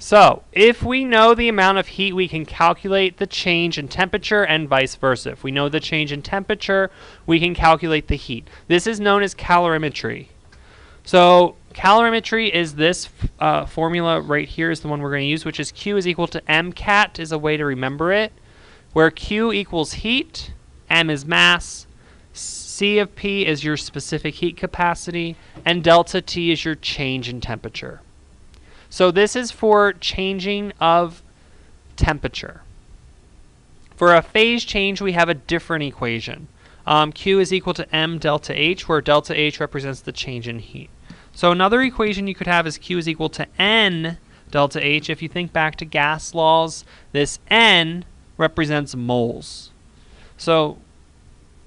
So, if we know the amount of heat, we can calculate the change in temperature and vice versa. If we know the change in temperature, we can calculate the heat. This is known as calorimetry. So, calorimetry is this formula right here is the one we're going to use, which is Q is equal to MCAT is a way to remember it, where Q equals heat, M is mass, C of P is your specific heat capacity, and delta T is your change in temperature. So this is for changing of temperature. For a phase change, we have a different equation. Q is equal to M delta H, where delta H represents the change in heat. So another equation you could have is Q is equal to N delta H. If you think back to gas laws, this N represents moles. So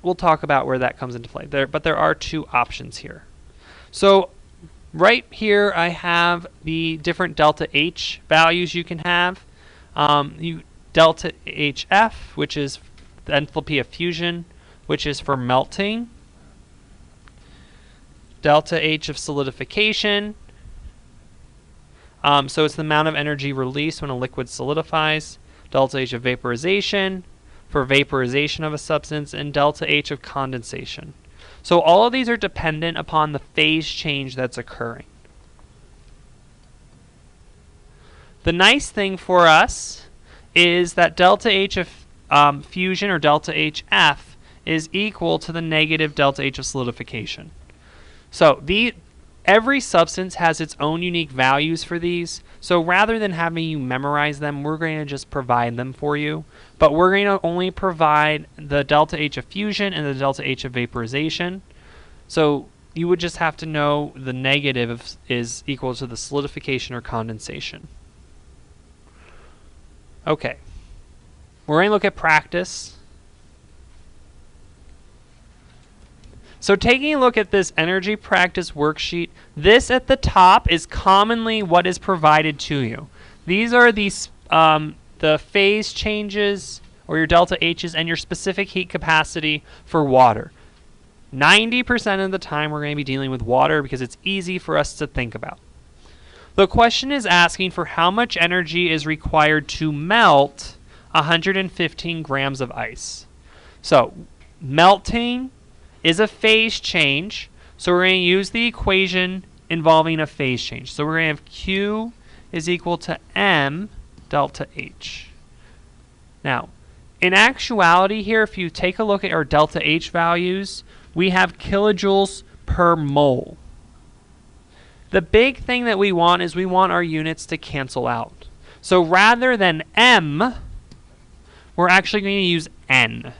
we'll talk about where that comes into play. But there are two options here. So right here I have the different delta H values you can have. Delta HF, which is the enthalpy of fusion, which is for melting. Delta H of solidification. So it's the amount of energy released when a liquid solidifies. Delta H of vaporization for vaporization of a substance, and delta H of condensation. So all of these are dependent upon the phase change that's occurring. The nice thing for us is that delta H of fusion, or delta HF, is equal to the negative delta H of solidification. So every substance has its own unique values for these. So rather than having you memorize them, we're going to just provide them for you. But we're going to only provide the delta H of fusion and the delta H of vaporization. So you would just have to know the negative is equal to the solidification or condensation. Okay. We're going to look at practice. So taking a look at this energy practice worksheet, this at the top is commonly what is provided to you. These are the phase changes, or your delta H's, and your specific heat capacity for water. 90% of the time we're going to be dealing with water because it's easy for us to think about. The question is asking for how much energy is required to melt 115 grams of ice. So melting is a phase change, so we're going to use the equation involving a phase change. So we're going to have Q is equal to M delta H. Now, in actuality here, if you take a look at our delta H values, we have kilojoules per mole. The big thing that we want is we want our units to cancel out. So rather than M, we're actually going to use N.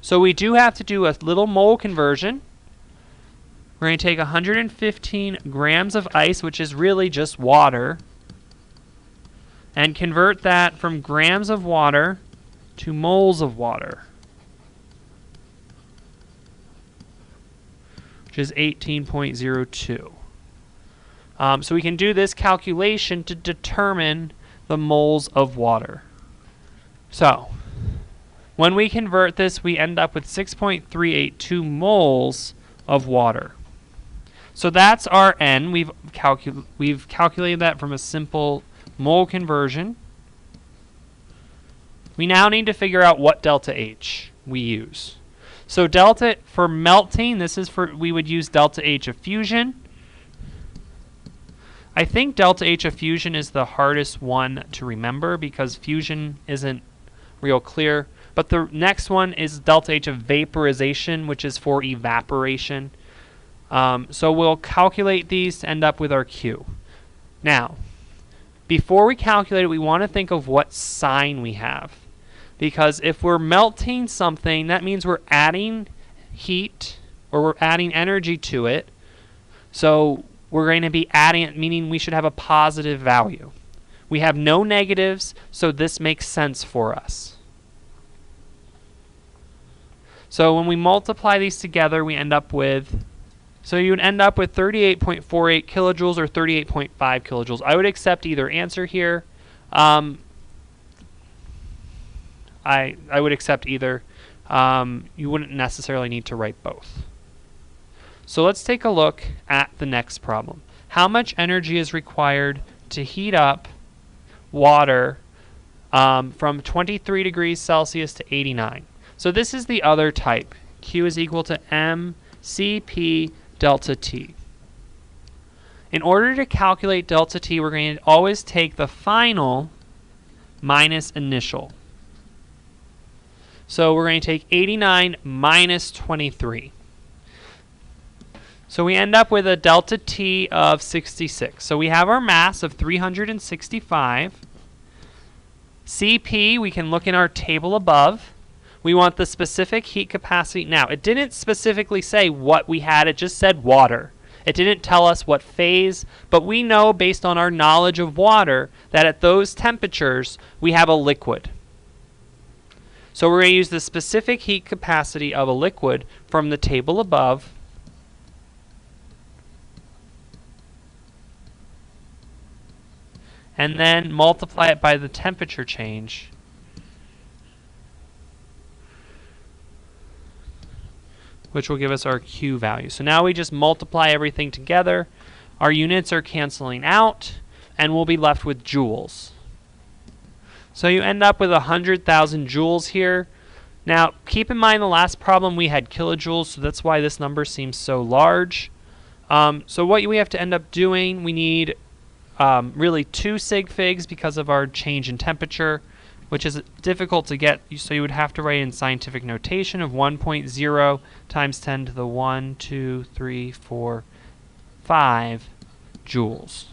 So we do have to do a little mole conversion. We're going to take 115 grams of ice, which is really just water, and convert that from grams of water to moles of water, which is 18.02. So we can do this calculation to determine the moles of water. So when we convert this, we end up with 6.382 moles of water. So that's our N. We've calculated that from a simple mole conversion. We now need to figure out what delta H we use. So delta for melting, we would use delta H of fusion. I think delta H of fusion is the hardest one to remember because fusion isn't real clear. But the next one is delta H of vaporization, which is for evaporation. So we'll calculate these to end up with our Q. Now, before we calculate it, we want to think of what sign we have. Because if we're melting something, that means we're adding heat, or we're adding energy to it. So we're going to be adding it, meaning we should have a positive value. We have no negatives, so this makes sense for us. So when we multiply these together, we end up with, so you would end up with 38.48 kilojoules or 38.5 kilojoules. I would accept either answer here. I would accept either. You wouldn't necessarily need to write both. So let's take a look at the next problem. How much energy is required to heat up water from 23 degrees Celsius to 89. So this is the other type. Q is equal to mCp delta T. In order to calculate delta T, we're going to always take the final minus initial. So we're going to take 89 minus 23. So we end up with a delta T of 66. So we have our mass of 365. Cp, we can look in our table above. We want the specific heat capacity. Now, it didn't specifically say what we had. It just said water. It didn't tell us what phase, but we know based on our knowledge of water that at those temperatures we have a liquid. So we're going to use the specific heat capacity of a liquid from the table above. And then multiply it by the temperature change. Which will give us our Q value. So now we just multiply everything together. Our units are canceling out, and we'll be left with joules. So you end up with 100,000 joules here. Now, keep in mind the last problem we had kilojoules, so that's why this number seems so large. So what we have to end up doing, we need really 2 sig figs because of our change in temperature, which is difficult to get, so you would have to write in scientific notation of 1.0 times 10 to the 1, 2, 3, 4, 5 joules.